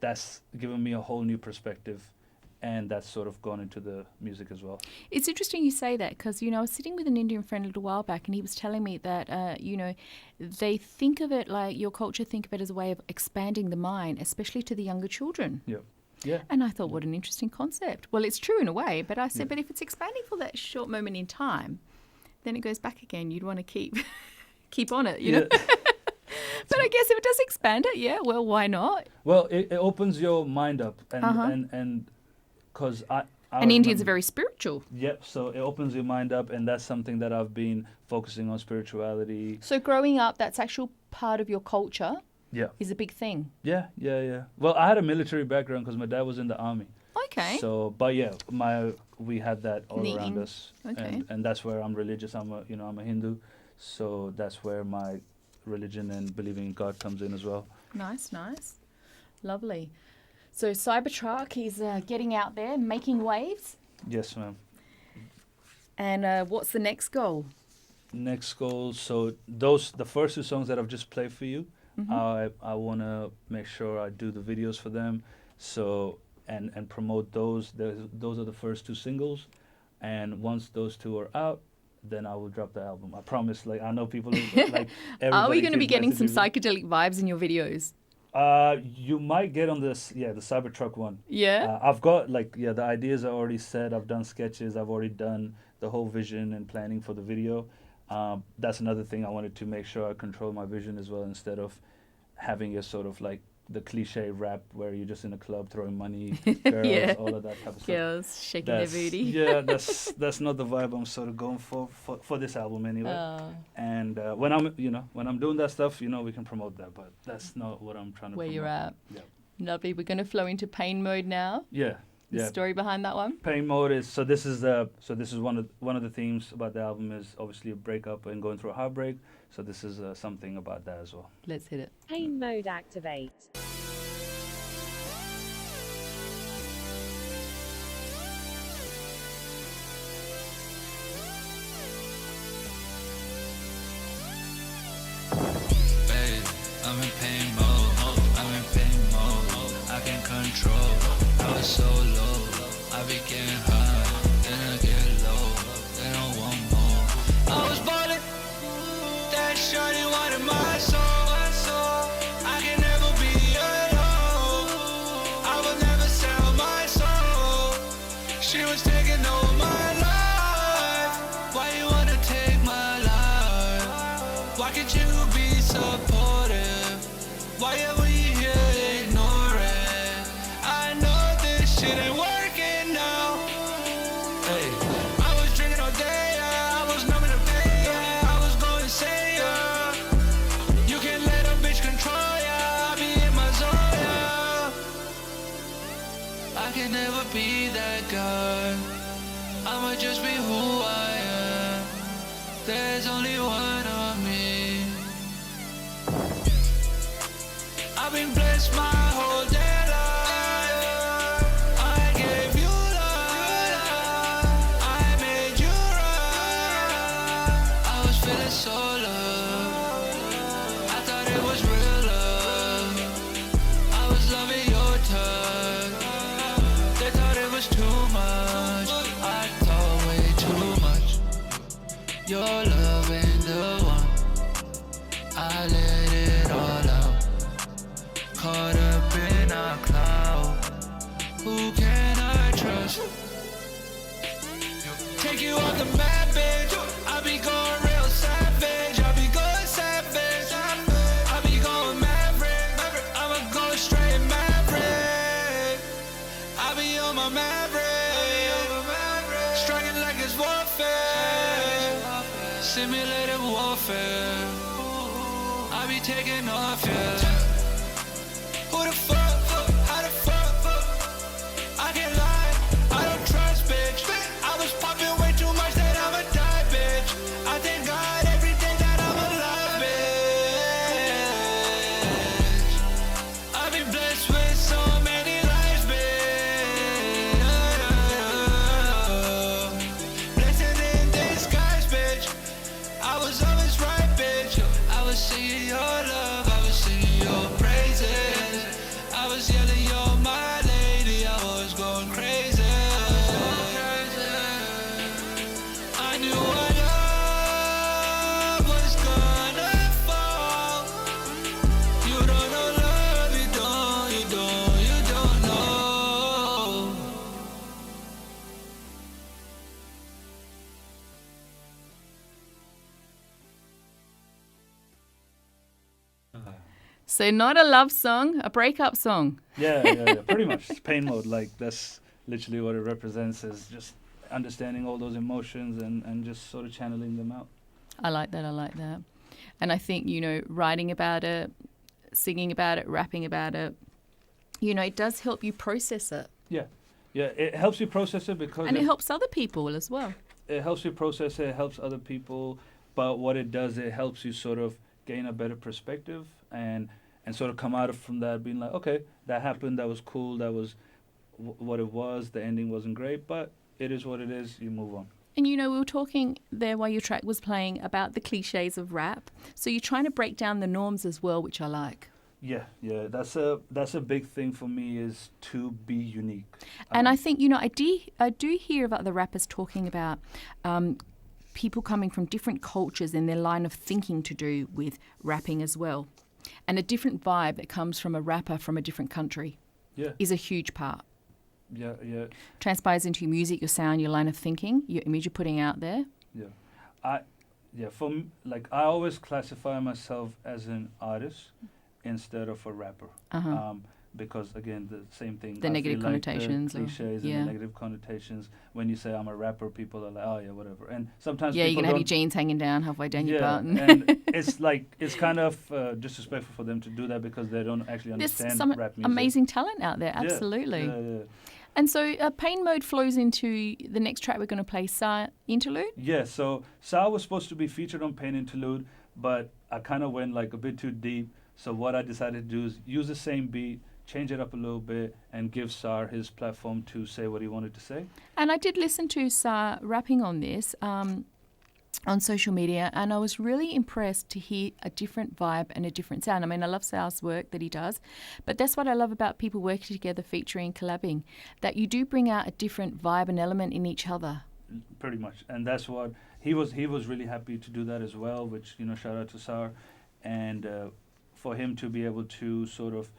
that's given me a whole new perspective, and that's sort of gone into the music as well. It's interesting you say that because, I was sitting with an Indian friend a little while back and he was telling me that, they think of it like your culture think of it as a way of expanding the mind, especially to the younger children. Yeah. Yeah. And I thought, what an interesting concept. Well, it's true in a way, but I said, but if it's expanding for that short moment in time, then it goes back again. You'd want to keep on it, you know. But I guess if it does expand it, yeah, well, why not? Well, it opens your mind up, and because and Indians are very spiritual. Yep. So it opens your mind up, and that's something that I've been focusing on, spirituality. So growing up, that's actual part of your culture. Yeah. Is a big thing. Yeah. Well, I had a military background because my dad was in the army. Okay. So, but yeah, we had that all around us. Okay. And that's where I'm religious. I'm a Hindu, so that's where my religion and believing in God comes in as well. Nice. Lovely. So Cybertruck is getting out there, making waves. Yes, ma'am. And what's the next goal? Next goal. So the first two songs that I've just played for you, I want to make sure I do the videos for them. So and promote those. Those are the first two singles, and once those two are out, then I will drop the album. I promise. Like, I know people like. Are we going to be keeps getting some messaging me. psychedelic vibes in your videos? You might get on this, the Cybertruck one. Yeah. I've got the ideas are already set. I've done sketches. I've already done the whole vision and planning for the video. That's another thing I wanted to make sure I control my vision as well, instead of having a sort of like the cliche rap where you're just in a club throwing money, girls, all of that type of stuff. Girls shaking their booty. Yeah, that's not the vibe I'm sort of going for this album anyway. And when I'm doing that stuff, we can promote that, but that's not what I'm trying to Where promote. you're at. Yeah. Lovely. We're going to flow into pain mode now. Yeah. The story behind that one. Pain mode is this is one of the themes about the album is obviously a breakup and going through a heartbreak. So this is something about that as well. Let's hit it. Pain mode activate. Babe, I'm in pain mode. I'm in pain mode. I can't control. I was so low. I be getting high, then I get low. Then I want more. I was ballin'. That shorty wanted my soul. I can never be alone. I will never sell my soul. She was taking over my life. Why you wanna take my life? Why can't you be supportive? Why are we here ignoring? I know this shit ain't working now. Hey, I was drinking all day, I was numbing the pain, I was going insane, You can't let a bitch control ya, I be in my zone, I can never be that guy. I'ma just be who I am. There's only one of me. I've been blessed my whole day life. I gave you love. I made you right. I was feeling so loved. I thought it was real love. I was loving your touch. They thought it was too much. I thought way too much. Your love ain't the one. I let it all out. Caught up in a cloud. Who can I trust? Take you off the map, bitch. I be going real savage. I be going savage. I be going maverick. I'ma go straight maverick. I be on my maverick. Striking like it's warfare. Simulated warfare. I be taking off, yeah. Who the fuck? How the fuck? I can't lie, I don't trust, bitch. I was popping way too much that I'ma die, bitch. I thank God every day that I'm alive, bitch. I've been blessed with so many lives, bitch. Blessings in disguise, bitch. I was always right, bitch. I was singing your love, I was singing your praises. I was yelling, you're my lady, I was going crazy. I knew our love was gonna fall. You don't know love, you don't know. So not a love song, a breakup song. Yeah, pretty much. It's pain mode. Like, that's literally what it represents, is just understanding all those emotions and just sort of channeling them out. I like that. And I think, writing about it, singing about it, rapping about it, it does help you process it. Yeah, it helps you process it because... And it helps other people as well. It helps you process it, it helps other people, but what it does, it helps you sort of gain a better perspective and sort of come out of from that being like, okay, that happened, that was cool, that was what it was, the ending wasn't great, but it is what it is, you move on. And we were talking there while your track was playing about the cliches of rap. So you're trying to break down the norms as well, which I like. Yeah, that's a big thing for me, is to be unique. And I think, I do hear about the rappers talking about people coming from different cultures and their line of thinking to do with rapping as well. And a different vibe that comes from a rapper from a different country is a huge part. Yeah. Transpires into your music, your sound, your line of thinking, your image you're putting out there. For me, like, I always classify myself as an artist instead of a rapper. Because, again, the same thing. The negative connotations. Like the cliches and the negative connotations. When you say I'm a rapper, people are like, oh, yeah, whatever. And sometimes you're people going to have your jeans hanging down halfway down your butt. And it's kind of disrespectful for them to do that because they don't actually understand There's some rap music. amazing talent out there, absolutely. Yeah. And so Pain Mode flows into the next track we're going to play, Sa Interlude? Yeah, so Sa was supposed to be featured on Pain Interlude, but I kind of went like a bit too deep. So what I decided to do is use the same beat, change it up a little bit, and give Sar his platform to say what he wanted to say. And I did listen to Sar rapping on this on social media, and I was really impressed to hear a different vibe and a different sound. I mean, I love Sar's work that he does, but that's what I love about people working together, featuring, collabing, that you do bring out a different vibe and element in each other. Pretty much, and that's what he was really happy to do that as well, which, shout out to Sar, and for him to be able to sort of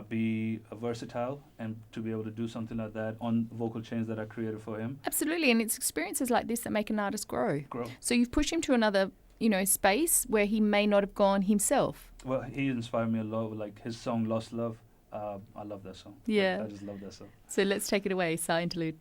be versatile and to be able to do something like that on vocal chains that I created for him. Absolutely, and it's experiences like this that make an artist grow. So you've pushed him to another, space where he may not have gone himself. Well, he inspired me a lot with, like, his song Lost Love. I love that song. Yeah. I just love that song. So let's take it away, Sa Interlude.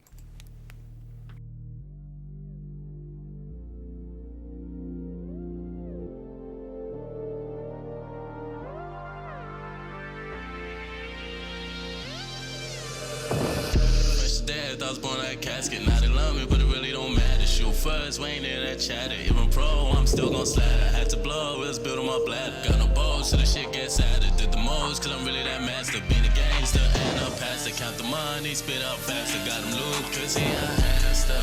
I was born like a casket. Now they love me, but it really don't matter. Shoot first, we ain't in that chatter. Even pro, I'm still gon' slatter. Had to blow, it was built on my bladder. Got no balls, so the shit gets sadder. Did the most, cause I'm really that master. Being a gangster and a pastor. Count the money, spit out faster. Got him loop, cause he a hamster.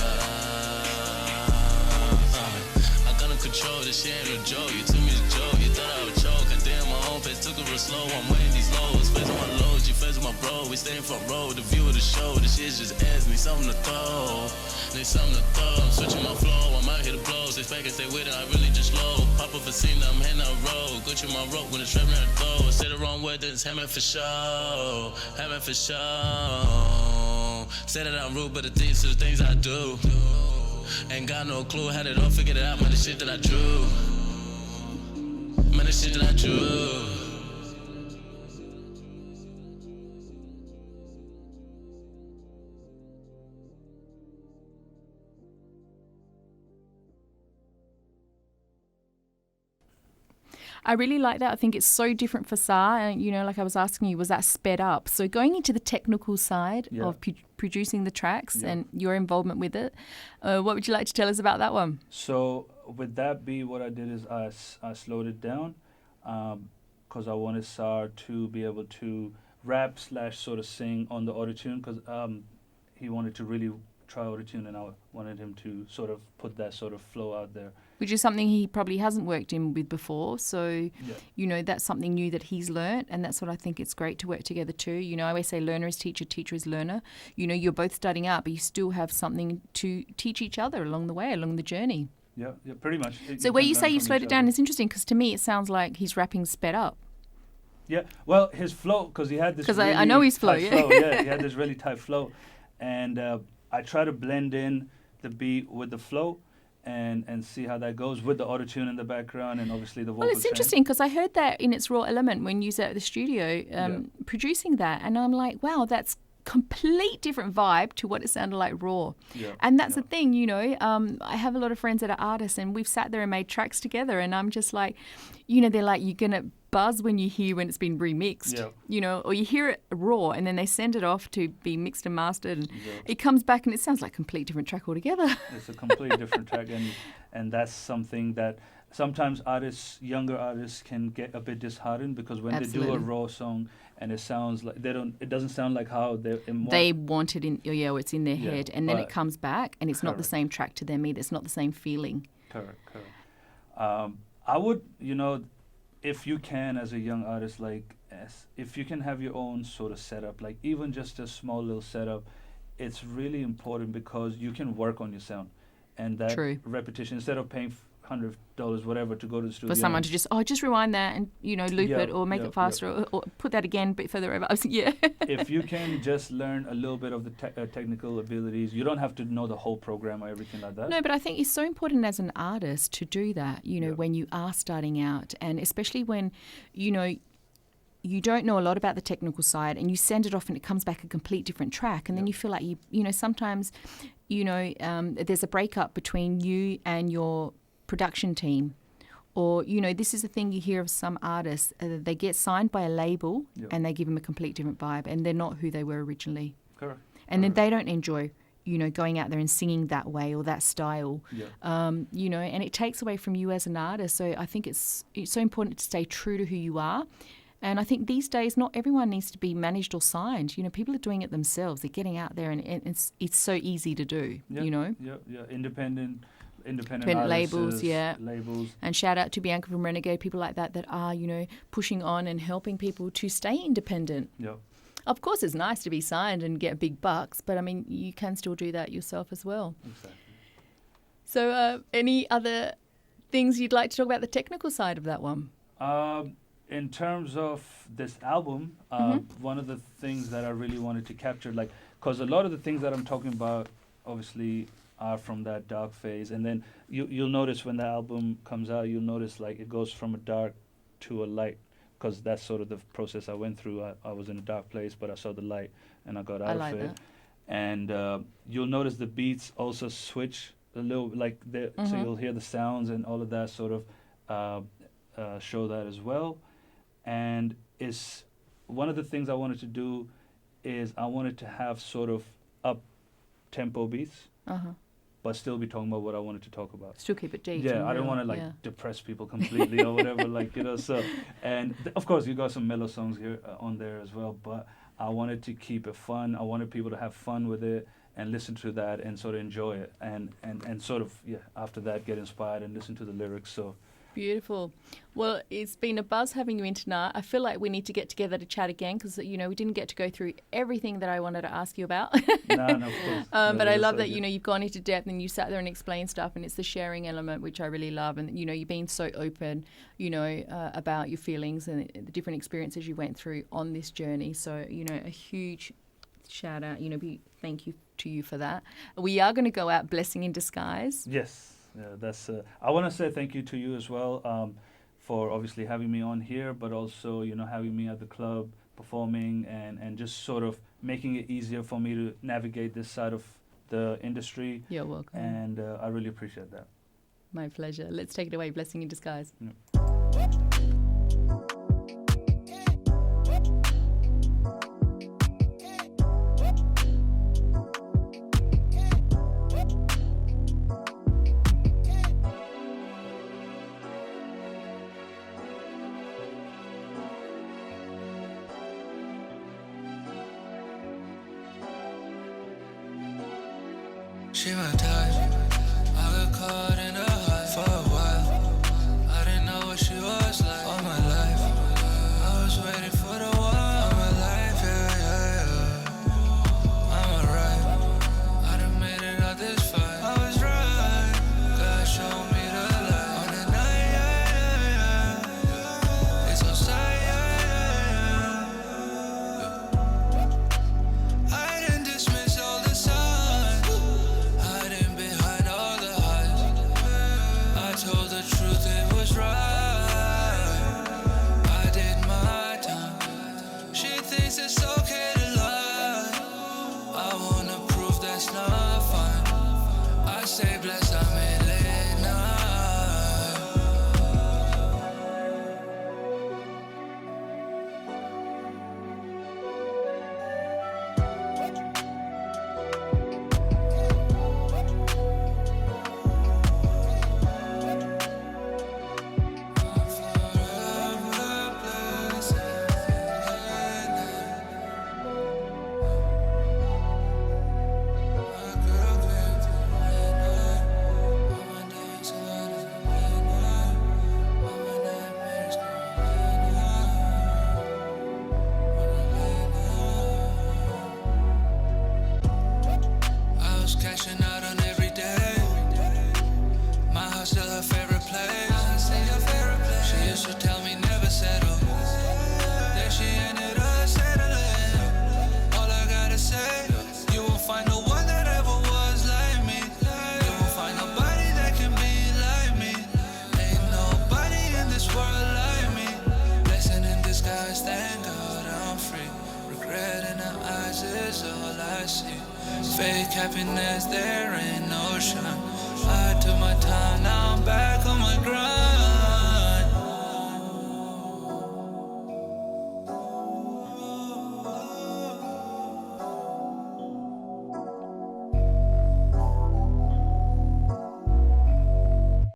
I got him control, this shit ain't no joke. You took me to joke, you thought I would choke. I damn my own face, took it real slow. I'm weighing these lows, facing my lows, you facing my bro. We stay in front row, the view of the show. The shit just ends, need something to throw. Need something to throw. I'm switching my flow, I'm out here to blow. Stay fake and stay with it, I really just low. Pop up a scene, now I'm heading out road. Gucci my rope when it's trapping at the throw. Say the wrong word, then it's hammering for show. Hammering for show. Say that I'm rude, but the things to the things I do. Ain't got no clue how they don't figure it out, man, the shit that I drew. Man, the shit that I drew. I really like that. I think it's so different for Sa. And, like I was asking you, was that sped up? So going into the technical side of producing the tracks and your involvement with it, what would you like to tell us about that one? So with that beat, what I did is I slowed it down because I wanted Sar to be able to rap / sort of sing on the autotune because he wanted to really try autotune, and I wanted him to sort of put that sort of flow out there. Which is something he probably hasn't worked in with before. So, that's something new that he's learnt, and that's what I think it's great to work together too. I always say learner is teacher, teacher is learner. You're both starting out, but you still have something to teach each other along the way, along the journey. Yeah, pretty much. So where you say you slowed it down is interesting because to me it sounds like he's rapping sped up. Yeah, well, his flow, because he had this really I know his flow, flow. Yeah, he had this really tight flow. And I try to blend in the beat with the flow. and see how that goes with the auto-tune in the background and obviously the vocal. Well, it's interesting because I heard that in its raw element when you was at the studio producing that, and I'm like, wow, that's complete different vibe to what it sounded like raw. And that's the thing, you know, I have a lot of friends that are artists, and we've sat there and made tracks together, and I'm just like, you know, they're like, you're gonna buzz when you hear when it's been remixed, you know, or you hear it raw and then they send it off to be mixed and mastered, and it comes back and it sounds like a complete different track altogether. It's a completely different track, and that's something that sometimes younger artists can get a bit disheartened, because when they do a raw song and it sounds like it doesn't sound like how they want it in, or it's in their head, and then it comes back and it's not the same track to them either. It's not the same feeling. Correct. I would, you know, if you can, as a young artist, like, if you can have your own sort of setup, like even just a small little setup, it's really important, because you can work on your sound, and that repetition, instead of paying $100 whatever to go to the studio for someone to just rewind that and, you know, loop it or make it faster or put that again a bit further over. If you can just learn a little bit of the technical abilities, you don't have to know the whole program or everything like that. No, but I think it's so important as an artist to do that, you know, when you are starting out, and especially when, you know, you don't know a lot about the technical side and you send it off and it comes back a complete different track, and then you feel like you know, sometimes, you know, there's a breakup between you and your production team, or, you know, this is the thing you hear of some artists, they get signed by a label and they give them a complete different vibe, and they're not who they were originally. Correct. And then they don't enjoy, you know, going out there and singing that way or that style, you know, and it takes away from you as an artist. So I think it's so important to stay true to who you are. And I think these days, not everyone needs to be managed or signed. You know, people are doing it themselves. They're getting out there, and it's so easy to do, you know. Independent labels, labels. And shout out to Bianca from Renegade, people like that are, you know, pushing on and helping people to stay independent. Of course, it's nice to be signed and get big bucks, but I mean, you can still do that yourself as well. Exactly. So, any other things you'd like to talk about the technical side of that one? In terms of this album, one of the things that I really wanted to capture, like, because a lot of the things that I'm talking about, obviously, are from that dark phase, and then you'll notice when the album comes out, you'll notice like it goes from a dark to a light, because that's sort of the process I went through. I was in a dark place, but I saw the light and I got out of it. And you'll notice the beats also switch a little, like so you'll hear the sounds and all of that sort of show that as well. And it's one of the things I wanted to do is I wanted to have sort of up tempo beats, but still be talking about what I wanted to talk about. Still keep it deep. Yeah, I don't want to depress people completely or whatever, like, you know. So, and of course you got some mellow songs here on there as well, but I wanted to keep it fun. I wanted people to have fun with it and listen to that and sort of enjoy it, and sort of after that get inspired and listen to the lyrics. So. Beautiful. Well, it's been a buzz having you in tonight. I feel like we need to get together to chat again, because, you know, we didn't get to go through everything that I wanted to ask you about. No, of course. But I love that, you know, you've gone into depth and you sat there and explained stuff, and it's the sharing element, which I really love. And, you know, you've been so open, you know, about your feelings and the different experiences you went through on this journey. So, you know, a huge shout out, you know, thank you to you for that. We are going to go out blessing in disguise. Yes. Yeah, that's. I want to say thank you to you as well, for obviously having me on here, but also, you know, having me at the club performing and just sort of making it easier for me to navigate this side of the industry. You're welcome. And I really appreciate that. My pleasure. Let's take it away. Blessing in disguise. Yeah. She my type. I got caught in a high for a while. I didn't know what she was like all my life. I was waiting for the one all my life, I'm alright. I done made it out this fight. I was right. God showed me the light on the night, It's so sad, I didn't dismiss all the signs. I didn't be high. this is all I see. Fake happiness, there ain't no shine. I took my time, now I'm back